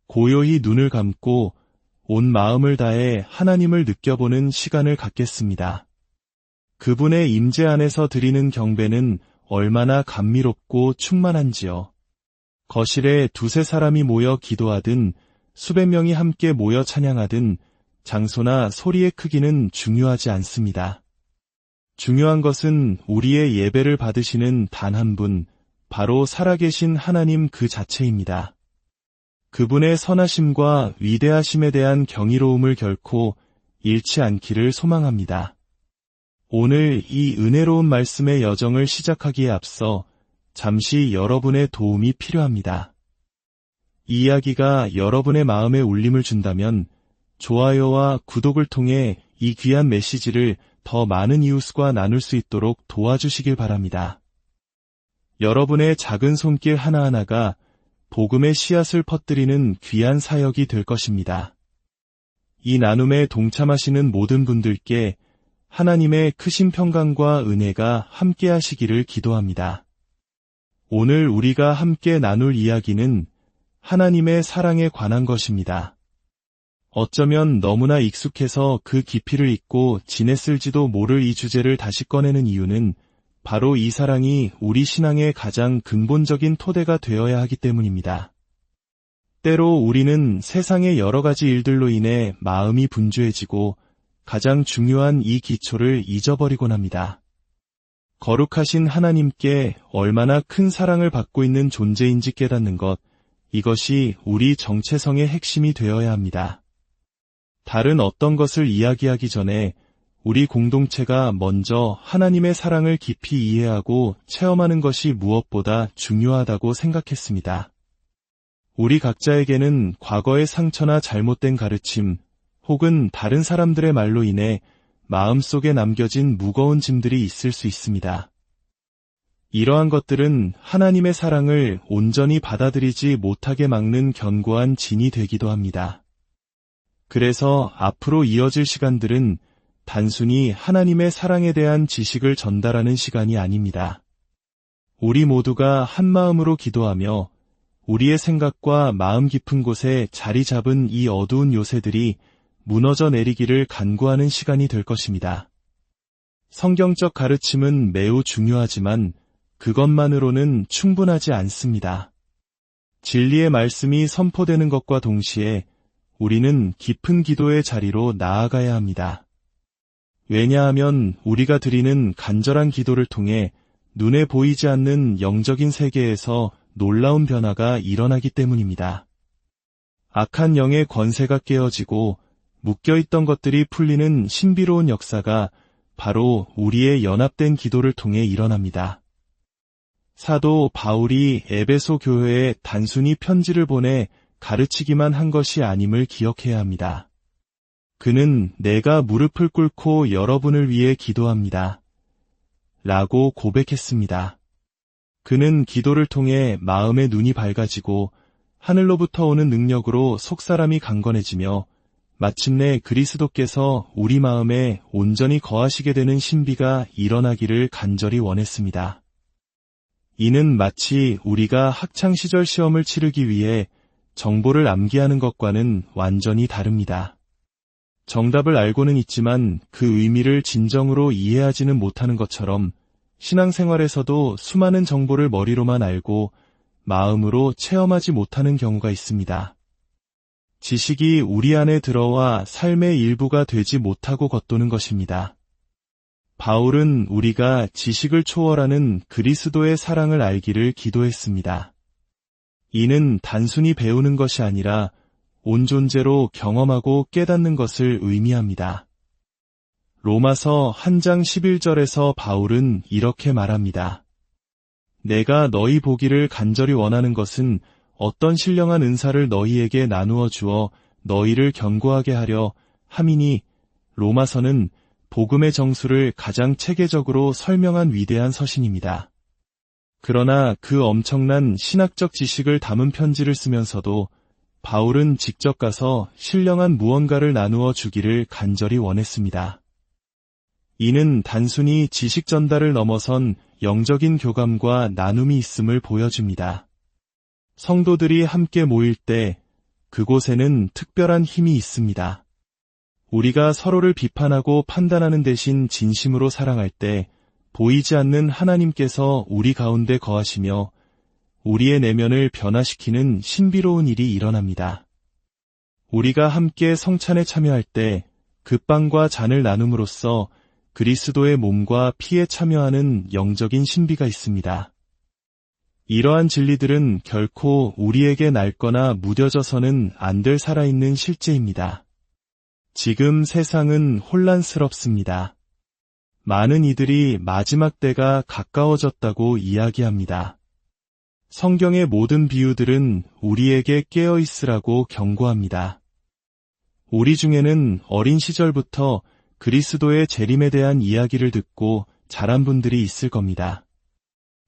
고요히 눈을 감고 온 마음을 다해 하나님을 느껴보는 시간을 갖겠습니다. 그분의 임재 안에서 드리는 경배는 얼마나 감미롭고 충만한지요. 거실에 두세 사람이 모여 기도하든 수백 명이 함께 모여 찬양하든 장소나 소리의 크기는 중요하지 않습니다. 중요한 것은 우리의 예배를 받으시는 단 한 분, 바로 살아계신 하나님 그 자체입니다. 그분의 선하심과 위대하심에 대한 경이로움을 결코 잃지 않기를 소망합니다. 오늘 이 은혜로운 말씀의 여정을 시작하기에 앞서 잠시 여러분의 도움이 필요합니다. 이 이야기가 여러분의 마음에 울림을 준다면 좋아요와 구독을 통해 이 귀한 메시지를 더 많은 이웃과 나눌 수 있도록 도와주시길 바랍니다. 여러분의 작은 손길 하나하나가 복음의 씨앗을 퍼뜨리는 귀한 사역이 될 것입니다. 이 나눔에 동참하시는 모든 분들께 하나님의 크신 평강과 은혜가 함께 하시기를 기도합니다. 오늘 우리가 함께 나눌 이야기는 하나님의 사랑에 관한 것입니다. 어쩌면 너무나 익숙해서 그 깊이를 잊고 지냈을지도 모를 이 주제를 다시 꺼내는 이유는 바로 이 사랑이 우리 신앙의 가장 근본적인 토대가 되어야 하기 때문입니다. 때로 우리는 세상의 여러 가지 일들로 인해 마음이 분주해지고 가장 중요한 이 기초를 잊어버리곤 합니다. 거룩하신 하나님께 얼마나 큰 사랑을 받고 있는 존재인지 깨닫는 것, 이것이 우리 정체성의 핵심이 되어야 합니다. 다른 어떤 것을 이야기하기 전에 우리 공동체가 먼저 하나님의 사랑을 깊이 이해하고 체험하는 것이 무엇보다 중요하다고 생각했습니다. 우리 각자에게는 과거의 상처나 잘못된 가르침, 혹은 다른 사람들의 말로 인해 마음속에 남겨진 무거운 짐들이 있을 수 있습니다. 이러한 것들은 하나님의 사랑을 온전히 받아들이지 못하게 막는 견고한 진이 되기도 합니다. 그래서 앞으로 이어질 시간들은 단순히 하나님의 사랑에 대한 지식을 전달하는 시간이 아닙니다. 우리 모두가 한 마음으로 기도하며 우리의 생각과 마음 깊은 곳에 자리 잡은 이 어두운 요새들이 무너져 내리기를 간구하는 시간이 될 것입니다. 성경적 가르침은 매우 중요하지만 그것만으로는 충분하지 않습니다. 진리의 말씀이 선포되는 것과 동시에 우리는 깊은 기도의 자리로 나아가야 합니다. 왜냐하면 우리가 드리는 간절한 기도를 통해 눈에 보이지 않는 영적인 세계에서 놀라운 변화가 일어나기 때문입니다. 악한 영의 권세가 깨어지고 묶여있던 것들이 풀리는 신비로운 역사가 바로 우리의 연합된 기도를 통해 일어납니다. 사도 바울이 에베소 교회에 단순히 편지를 보내 가르치기만 한 것이 아님을 기억해야 합니다. 그는 내가 무릎을 꿇고 여러분을 위해 기도합니다. 라고 고백했습니다. 그는 기도를 통해 마음의 눈이 밝아지고 하늘로부터 오는 능력으로 속사람이 강건해지며 마침내 그리스도께서 우리 마음에 온전히 거하시게 되는 신비가 일어나기를 간절히 원했습니다. 이는 마치 우리가 학창시절 시험을 치르기 위해 정보를 암기하는 것과는 완전히 다릅니다. 정답을 알고는 있지만 그 의미를 진정으로 이해하지는 못하는 것처럼 신앙생활에서도 수많은 정보를 머리로만 알고 마음으로 체험하지 못하는 경우가 있습니다. 지식이 우리 안에 들어와 삶의 일부가 되지 못하고 겉도는 것입니다. 바울은 우리가 지식을 초월하는 그리스도의 사랑을 알기를 기도했습니다. 이는 단순히 배우는 것이 아니라 온 존재로 경험하고 깨닫는 것을 의미합니다. 로마서 1장 11절에서 바울은 이렇게 말합니다. 내가 너희 보기를 간절히 원하는 것은 어떤 신령한 은사를 너희에게 나누어 주어 너희를 견고하게 하려 함이니 로마서는 복음의 정수를 가장 체계적으로 설명한 위대한 서신입니다. 그러나 그 엄청난 신학적 지식을 담은 편지를 쓰면서도 바울은 직접 가서 신령한 무언가를 나누어 주기를 간절히 원했습니다. 이는 단순히 지식 전달을 넘어선 영적인 교감과 나눔이 있음을 보여줍니다. 성도들이 함께 모일 때 그곳에는 특별한 힘이 있습니다. 우리가 서로를 비판하고 판단하는 대신 진심으로 사랑할 때 보이지 않는 하나님께서 우리 가운데 거하시며 우리의 내면을 변화시키는 신비로운 일이 일어납니다. 우리가 함께 성찬에 참여할 때 그 빵과 잔을 나눔으로써 그리스도의 몸과 피에 참여하는 영적인 신비가 있습니다. 이러한 진리들은 결코 우리에게 낡거나 무뎌져서는 안 될 살아있는 실제입니다. 지금 세상은 혼란스럽습니다. 많은 이들이 마지막 때가 가까워졌다고 이야기합니다. 성경의 모든 비유들은 우리에게 깨어있으라고 경고합니다. 우리 중에는 어린 시절부터 그리스도의 재림에 대한 이야기를 듣고 자란 분들이 있을 겁니다.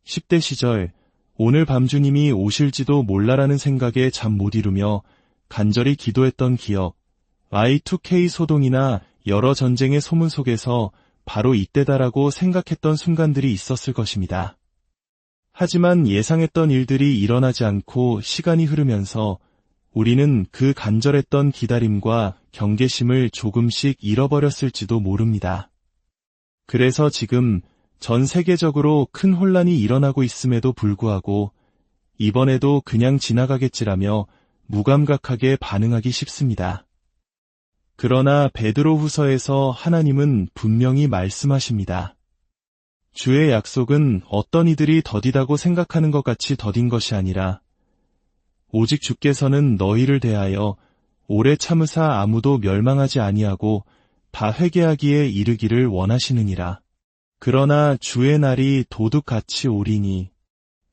10대 시절, 오늘 밤 주님이 오실지도 몰라라는 생각에 잠 못 이루며 간절히 기도했던 기억, Y2K 소동이나 여러 전쟁의 소문 속에서 바로 이때다라고 생각했던 순간들이 있었을 것입니다. 하지만 예상했던 일들이 일어나지 않고 시간이 흐르면서 우리는 그 간절했던 기다림과 경계심을 조금씩 잃어버렸을지도 모릅니다. 그래서 지금 전 세계적으로 큰 혼란이 일어나고 있음에도 불구하고 이번에도 그냥 지나가겠지라며 무감각하게 반응하기 쉽습니다. 그러나 베드로후서에서 하나님은 분명히 말씀하십니다. 주의 약속은 어떤 이들이 더디다고 생각하는 것 같이 더딘 것이 아니라 오직 주께서는 너희를 대하여 오래 참으사 아무도 멸망하지 아니하고 다 회개하기에 이르기를 원하시느니라. 그러나 주의 날이 도둑같이 오리니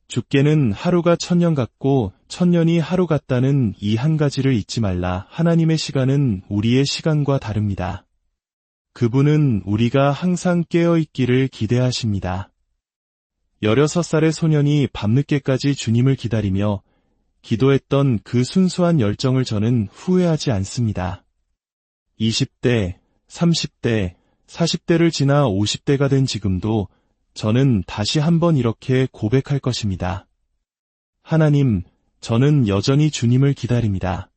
주께는 하루가 천년 같고 천년이 하루 같다는 이 한 가지를 잊지 말라. 하나님의 시간은 우리의 시간과 다릅니다. 그분은 우리가 항상 깨어있기를 기대하십니다. 16살의 소년이 밤늦게까지 주님을 기다리며 기도했던 그 순수한 열정을 저는 후회하지 않습니다. 20대, 30대, 40대를 지나 50대가 된 지금도 저는 다시 한번 이렇게 고백할 것입니다. 하나님, 저는 여전히 주님을 기다립니다.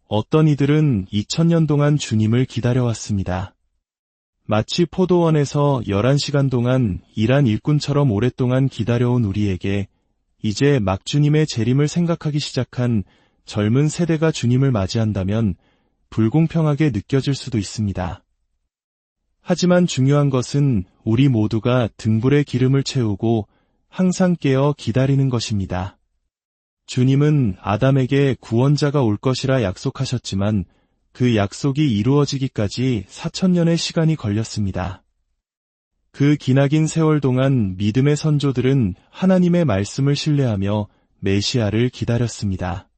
어떤 이들은 2000년 동안 주님을 기다려왔습니다. 마치 포도원에서 11시간 동안 일한 일꾼처럼 오랫동안 기다려온 우리에게 이제 막 주님의 재림을 생각하기 시작한 젊은 세대가 주님을 맞이한다면 불공평하게 느껴질 수도 있습니다. 하지만 중요한 것은 우리 모두가 등불에 기름을 채우고 항상 깨어 기다리는 것입니다. 주님은 아담에게 구원자가 올 것이라 약속하셨지만 그 약속이 이루어지기까지 4000년의 시간이 걸렸습니다. 그 기나긴 세월 동안 믿음의 선조들은 하나님의 말씀을 신뢰하며 메시아를 기다렸습니다.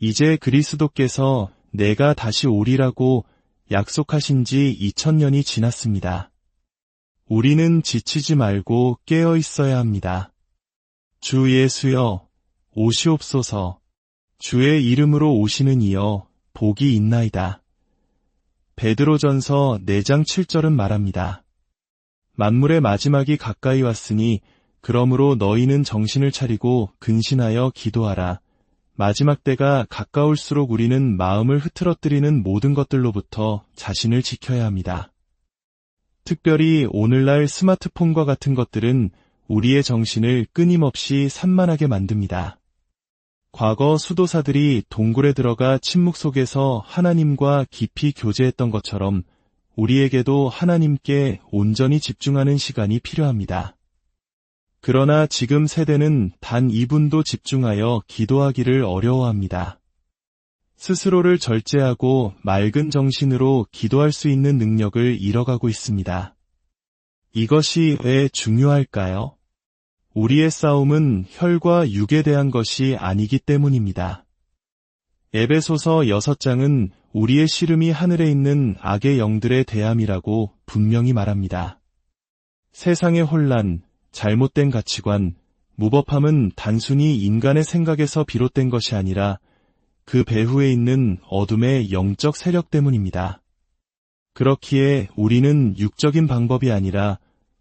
이제 그리스도께서 내가 다시 오리라고 약속하신 지 2000년이 지났습니다. 우리는 지치지 말고 깨어 있어야 합니다. 주 예수여, 오시옵소서. 주의 이름으로 오시는 이여, 복이 있나이다. 베드로전서 4장 7절은 말합니다. 만물의 마지막이 가까이 왔으니 그러므로 너희는 정신을 차리고 근신하여 기도하라. 마지막 때가 가까울수록 우리는 마음을 흐트러뜨리는 모든 것들로부터 자신을 지켜야 합니다. 특별히 오늘날 스마트폰과 같은 것들은 우리의 정신을 끊임없이 산만하게 만듭니다. 과거 수도사들이 동굴에 들어가 침묵 속에서 하나님과 깊이 교제했던 것처럼 우리에게도 하나님께 온전히 집중하는 시간이 필요합니다. 그러나 지금 세대는 단 2분도 집중하여 기도하기를 어려워합니다. 스스로를 절제하고 맑은 정신으로 기도할 수 있는 능력을 잃어가고 있습니다. 이것이 왜 중요할까요? 우리의 싸움은 혈과 육에 대한 것이 아니기 때문입니다. 에베소서 6장은 우리의 씨름이 하늘에 있는 악의 영들의 대함이라고 분명히 말합니다. 세상의 혼란, 잘못된 가치관, 무법함은 단순히 인간의 생각에서 비롯된 것이 아니라 그 배후에 있는 어둠의 영적 세력 때문입니다. 그렇기에 우리는 육적인 방법이 아니라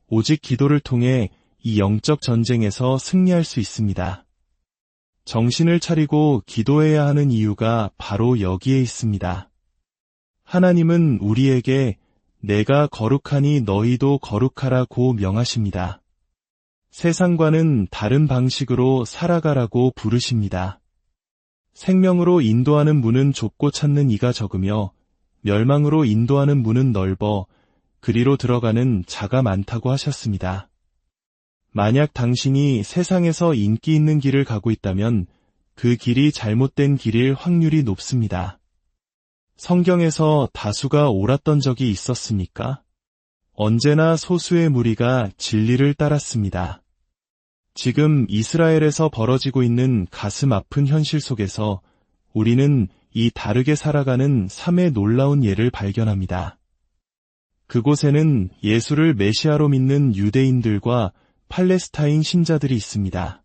오직 기도를 통해 이 영적 전쟁에서 승리할 수 있습니다. 정신을 차리고 기도해야 하는 이유가 바로 여기에 있습니다. 하나님은 우리에게 내가 거룩하니 너희도 거룩하라고 명하십니다. 세상과는 다른 방식으로 살아가라고 부르십니다. 생명으로 인도하는 문은 좁고 찾는 이가 적으며 멸망으로 인도하는 문은 넓어 그리로 들어가는 자가 많다고 하셨습니다. 만약 당신이 세상에서 인기 있는 길을 가고 있다면 그 길이 잘못된 길일 확률이 높습니다. 성경에서 다수가 옳았던 적이 있었습니까? 언제나 소수의 무리가 진리를 따랐습니다. 지금 이스라엘에서 벌어지고 있는 가슴 아픈 현실 속에서 우리는 이 다르게 살아가는 삶의 놀라운 예를 발견합니다. 그곳에는 예수를 메시아로 믿는 유대인들과 팔레스타인 신자들이 있습니다.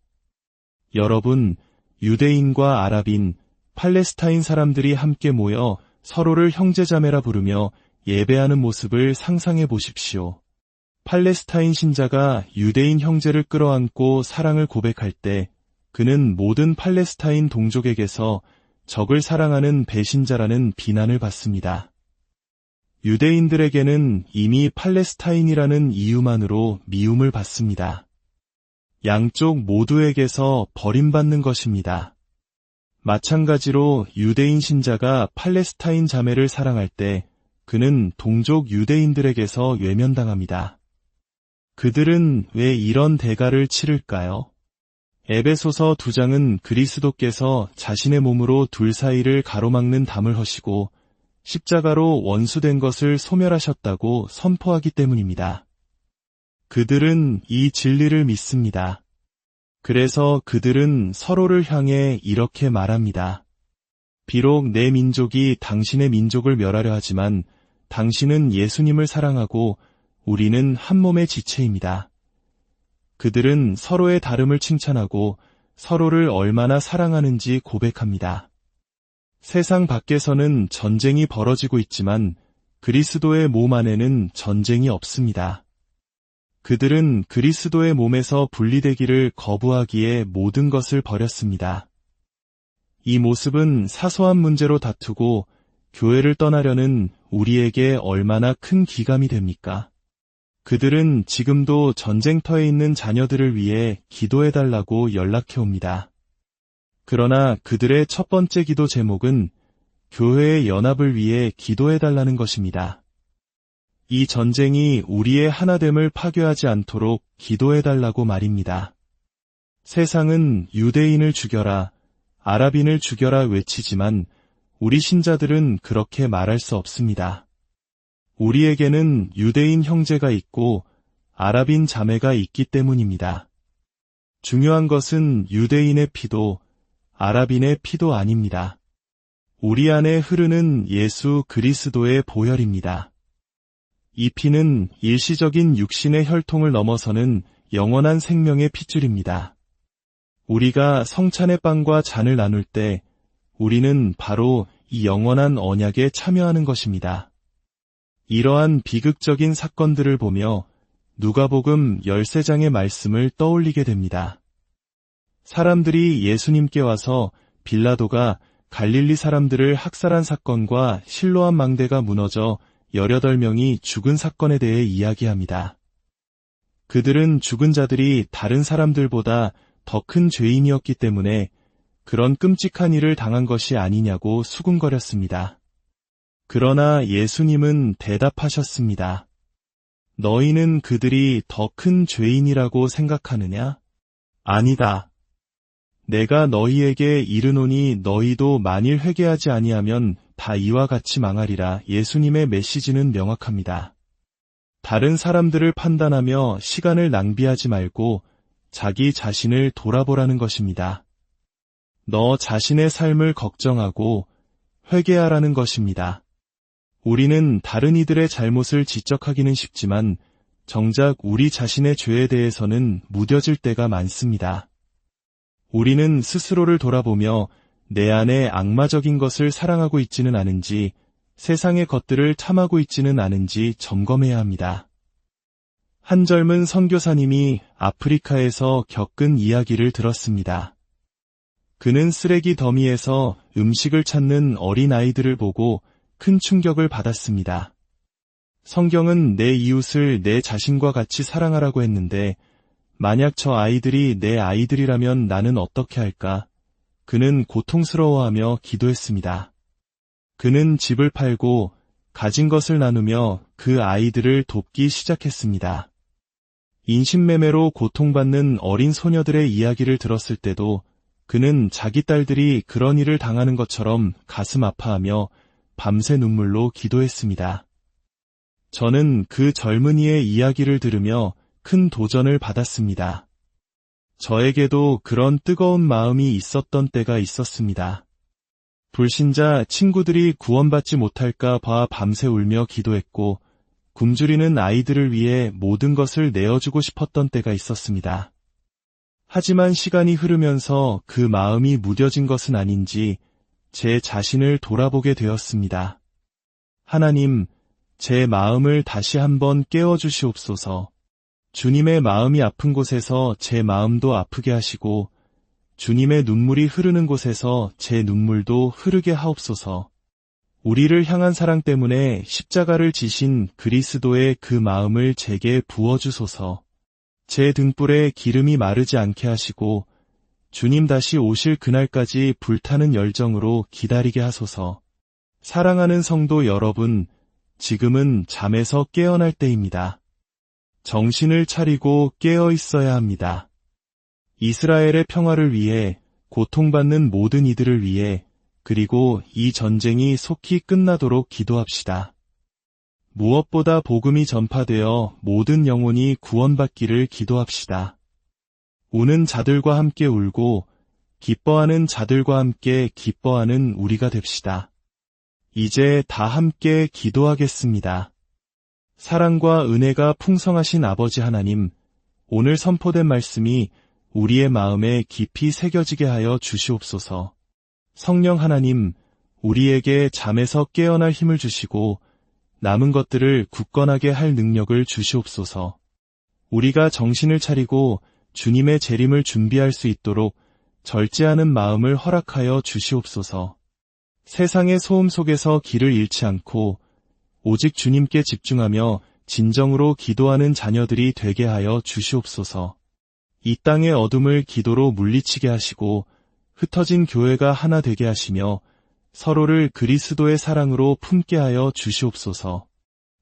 여러분, 유대인과 아랍인, 팔레스타인 사람들이 함께 모여 서로를 형제자매라 부르며 예배하는 모습을 상상해 보십시오. 팔레스타인 신자가 유대인 형제를 끌어안고 사랑을 고백할 때 그는 모든 팔레스타인 동족에게서 적을 사랑하는 배신자라는 비난을 받습니다. 유대인들에게는 이미 팔레스타인이라는 이유만으로 미움을 받습니다. 양쪽 모두에게서 버림받는 것입니다. 마찬가지로 유대인 신자가 팔레스타인 자매를 사랑할 때 그는 동족 유대인들에게서 외면당합니다. 그들은 왜 이런 대가를 치를까요? 에베소서 2장은 그리스도께서 자신의 몸으로 둘 사이를 가로막는 담을 허시고 십자가로 원수된 것을 소멸하셨다고 선포하기 때문입니다. 그들은 이 진리를 믿습니다. 그래서 그들은 서로를 향해 이렇게 말합니다. 비록 내 민족이 당신의 민족을 멸하려 하지만 당신은 예수님을 사랑하고 우리는 한 몸의 지체입니다. 그들은 서로의 다름을 칭찬하고 서로를 얼마나 사랑하는지 고백합니다. 세상 밖에서는 전쟁이 벌어지고 있지만 그리스도의 몸 안에는 전쟁이 없습니다. 그들은 그리스도의 몸에서 분리되기를 거부하기에 모든 것을 버렸습니다. 이 모습은 사소한 문제로 다투고 교회를 떠나려는 우리에게 얼마나 큰 기감이 됩니까? 그들은 지금도 전쟁터에 있는 자녀들을 위해 기도해달라고 연락해옵니다. 그러나 그들의 첫 번째 기도 제목은 교회의 연합을 위해 기도해달라는 것입니다. 이 전쟁이 우리의 하나됨을 파괴하지 않도록 기도해달라고 말입니다. 세상은 유대인을 죽여라, 아랍인을 죽여라 외치지만 우리 신자들은 그렇게 말할 수 없습니다. 우리에게는 유대인 형제가 있고 아랍인 자매가 있기 때문입니다. 중요한 것은 유대인의 피도 아랍인의 피도 아닙니다. 우리 안에 흐르는 예수 그리스도의 보혈입니다. 이 피는 일시적인 육신의 혈통을 넘어서는 영원한 생명의 핏줄입니다. 우리가 성찬의 빵과 잔을 나눌 때 우리는 바로 이 영원한 언약에 참여하는 것입니다. 이러한 비극적인 사건들을 보며 누가복음 13장의 말씀을 떠올리게 됩니다. 사람들이 예수님께 와서 빌라도가 갈릴리 사람들을 학살한 사건과 실로암 망대가 무너져 18명이 죽은 사건에 대해 이야기합니다. 그들은 죽은 자들이 다른 사람들보다 더 큰 죄인이었기 때문에 그런 끔찍한 일을 당한 것이 아니냐고 수군거렸습니다. 그러나 예수님은 대답하셨습니다. 너희는 그들이 더 큰 죄인이라고 생각하느냐? 아니다. 내가 너희에게 이르노니 너희도 만일 회개하지 아니하면 다 이와 같이 망하리라. 예수님의 메시지는 명확합니다. 다른 사람들을 판단하며 시간을 낭비하지 말고 자기 자신을 돌아보라는 것입니다. 너 자신의 삶을 걱정하고 회개하라는 것입니다. 우리는 다른 이들의 잘못을 지적하기는 쉽지만 정작 우리 자신의 죄에 대해서는 무뎌질 때가 많습니다. 우리는 스스로를 돌아보며 내 안에 악마적인 것을 사랑하고 있지는 않은지, 세상의 것들을 탐하고 있지는 않은지 점검해야 합니다. 한 젊은 선교사님이 아프리카에서 겪은 이야기를 들었습니다. 그는 쓰레기 더미에서 음식을 찾는 어린 아이들을 보고 큰 충격을 받았습니다. 성경은 내 이웃을 내 자신과 같이 사랑하라고 했는데 만약 저 아이들이 내 아이들이라면 나는 어떻게 할까? 그는 고통스러워하며 기도했습니다. 그는 집을 팔고 가진 것을 나누며 그 아이들을 돕기 시작했습니다. 인신매매로 고통받는 어린 소녀들의 이야기를 들었을 때도 그는 자기 딸들이 그런 일을 당하는 것처럼 가슴 아파하며 밤새 눈물로 기도했습니다. 저는 그 젊은이의 이야기를 들으며 큰 도전을 받았습니다. 저에게도 그런 뜨거운 마음이 있었던 때가 있었습니다. 불신자 친구들이 구원받지 못할까 봐 밤새 울며 기도했고 굶주리는 아이들을 위해 모든 것을 내어주고 싶었던 때가 있었습니다. 하지만 시간이 흐르면서 그 마음이 무뎌진 것은 아닌지 제 자신을 돌아보게 되었습니다. 하나님, 제 마음을 다시 한번 깨워주시옵소서. 주님의 마음이 아픈 곳에서 제 마음도 아프게 하시고 주님의 눈물이 흐르는 곳에서 제 눈물도 흐르게 하옵소서. 우리를 향한 사랑 때문에 십자가를 지신 그리스도의 그 마음을 제게 부어주소서. 제 등불에 기름이 마르지 않게 하시고 주님 다시 오실 그날까지 불타는 열정으로 기다리게 하소서. 사랑하는 성도 여러분, 지금은 잠에서 깨어날 때입니다. 정신을 차리고 깨어 있어야 합니다. 이스라엘의 평화를 위해, 고통받는 모든 이들을 위해, 그리고 이 전쟁이 속히 끝나도록 기도합시다. 무엇보다 복음이 전파되어 모든 영혼이 구원받기를 기도합시다. 우는 자들과 함께 울고 기뻐하는 자들과 함께 기뻐하는 우리가 됩시다. 이제 다 함께 기도하겠습니다. 사랑과 은혜가 풍성하신 아버지 하나님, 오늘 선포된 말씀이 우리의 마음에 깊이 새겨지게 하여 주시옵소서. 성령 하나님, 우리에게 잠에서 깨어날 힘을 주시고 남은 것들을 굳건하게 할 능력을 주시옵소서. 우리가 정신을 차리고 주님의 재림을 준비할 수 있도록 절제하는 마음을 허락하여 주시옵소서. 세상의 소음 속에서 길을 잃지 않고 오직 주님께 집중하며 진정으로 기도하는 자녀들이 되게 하여 주시옵소서. 이 땅의 어둠을 기도로 물리치게 하시고 흩어진 교회가 하나 되게 하시며 서로를 그리스도의 사랑으로 품게 하여 주시옵소서.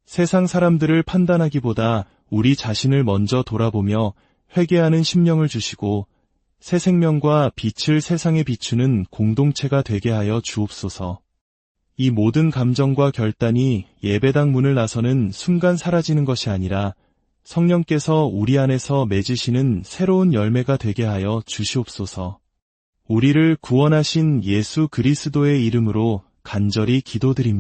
세상 사람들을 판단하기보다 우리 자신을 먼저 돌아보며 회개하는 심령을 주시고 새 생명과 빛을 세상에 비추는 공동체가 되게 하여 주옵소서. 이 모든 감정과 결단이 예배당 문을 나서는 순간 사라지는 것이 아니라 성령께서 우리 안에서 맺으시는 새로운 열매가 되게 하여 주시옵소서. 우리를 구원하신 예수 그리스도의 이름으로 간절히 기도드립니다.